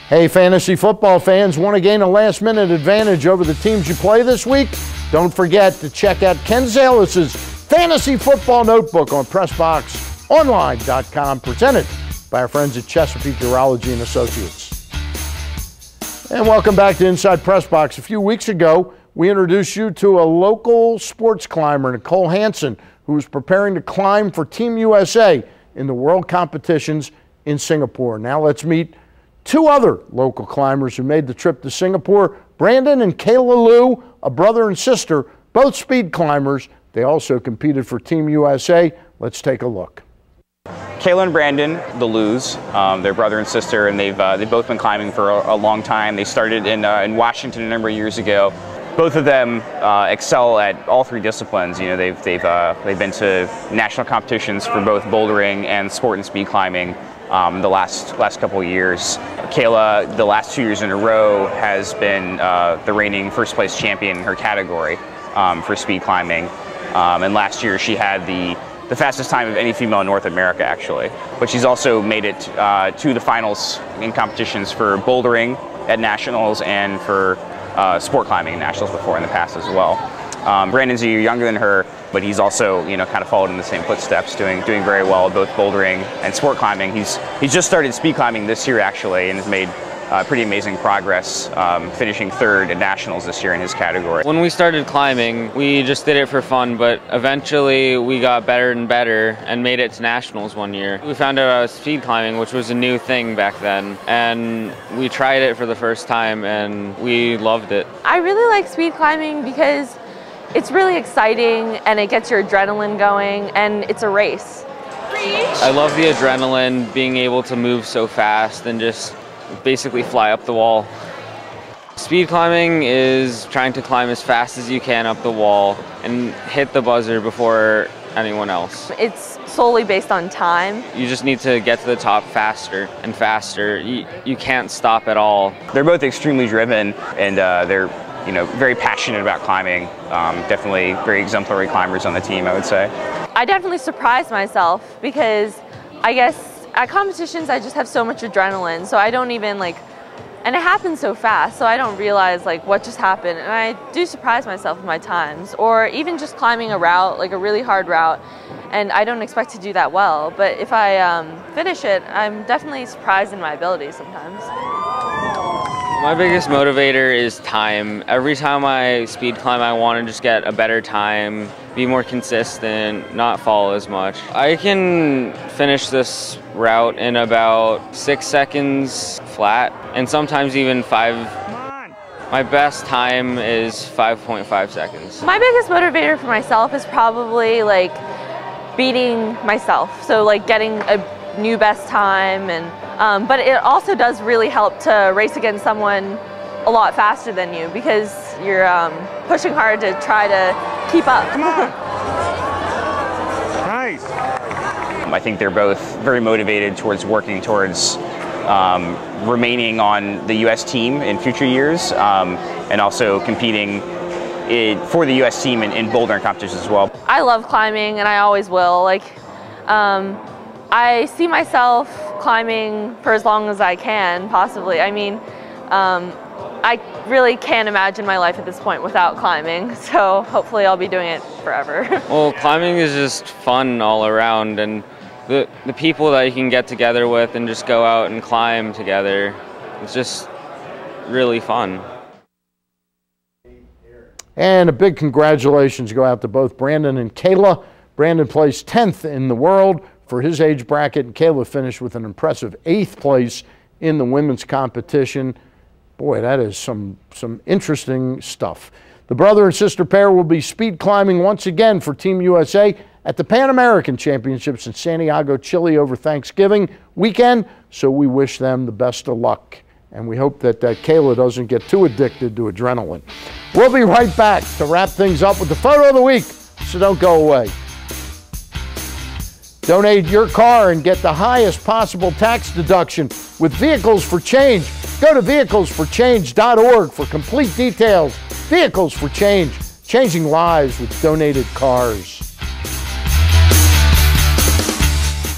Hey, fantasy football fans, want to gain a last-minute advantage over the teams you play this week? Don't forget to check out Ken Zales' Fantasy Football Notebook on PressBoxOnline.com, presented by our friends at Chesapeake Urology and Associates. And welcome back to Inside PressBox. A few weeks ago, we introduced you to a local sports climber, Nicole Hansen, who is preparing to climb for Team USA in the world competitions in Singapore. Now let's meet two other local climbers who made the trip to Singapore, Brandon and Kayla Liu, a brother and sister, both speed climbers. They also competed for Team USA. Let's take a look. Kayla and Brandon, the Lius, they're brother and sister, and they've both been climbing for a long time. They started in Washington a number of years ago. Both of them excel at all three disciplines. You know, they've been to national competitions for both bouldering and sport and speed climbing the last couple of years. Kayla, the last 2 years in a row, has been the reigning first place champion in her category for speed climbing. And last year she had the fastest time of any female in North America, actually. But she's also made it to the finals in competitions for bouldering at nationals and for sport climbing at nationals before in the past as well. Brandon's a year younger than her, but he's also, you know, kind of followed in the same footsteps, doing very well at both bouldering and sport climbing. He's just started speed climbing this year, actually, and has made pretty amazing progress, finishing third at nationals this year in his category. When we started climbing, we just did it for fun, but eventually we got better and better and made it to nationals one year. We found out about speed climbing, which was a new thing back then, and we tried it for the first time and we loved it. I really like speed climbing because it's really exciting and it gets your adrenaline going, and it's a race. I love the adrenaline, being able to move so fast and just basically fly up the wall. Speed climbing is trying to climb as fast as you can up the wall and hit the buzzer before anyone else. It's solely based on time. You just need to get to the top faster and faster. You can't stop at all. They're both extremely driven, and they're, you know, very passionate about climbing. Definitely very exemplary climbers on the team, I would say. I definitely surprised myself because I guess at competitions I just have so much adrenaline, so I don't even and it happens so fast, so I don't realize what just happened, and I do surprise myself with my times, or even just climbing a route, like a really hard route, and I don't expect to do that well, but if I finish it, I'm definitely surprised in my abilities sometimes. My biggest motivator is time. Every time I speed climb, I want to just get a better time, be more consistent, not fall as much. I can finish this route in about 6 seconds flat, and sometimes even 5. My best time is 5.5 seconds. My biggest motivator for myself is probably beating myself. So getting a new best time, and but it also does really help to race against someone a lot faster than you, because you're pushing hard to try to keep up. Nice. I think they're both very motivated towards working towards remaining on the U.S. team in future years, and also competing for the U.S. team in bouldering competitions as well. I love climbing, and I always will. I see myself climbing for as long as I can, possibly. I mean, I really can't imagine my life at this point without climbing, so hopefully I'll be doing it forever. Well, climbing is just fun all around, and the people that you can get together with and just go out and climb together, it's just really fun. And a big congratulations go out to both Brandon and Kayla. Brandon placed 10th in the world for his age bracket, and Kayla finished with an impressive 8th place in the women's competition. Boy, that is some interesting stuff. The brother and sister pair will be speed climbing once again for Team USA at the Pan American Championships in Santiago, Chile over Thanksgiving weekend, so we wish them the best of luck. And we hope that Kayla doesn't get too addicted to adrenaline. We'll be right back to wrap things up with the photo of the week, so don't go away. Donate your car and get the highest possible tax deduction with Vehicles for Change. Go to vehiclesforchange.org for complete details. Vehicles for Change, changing lives with donated cars.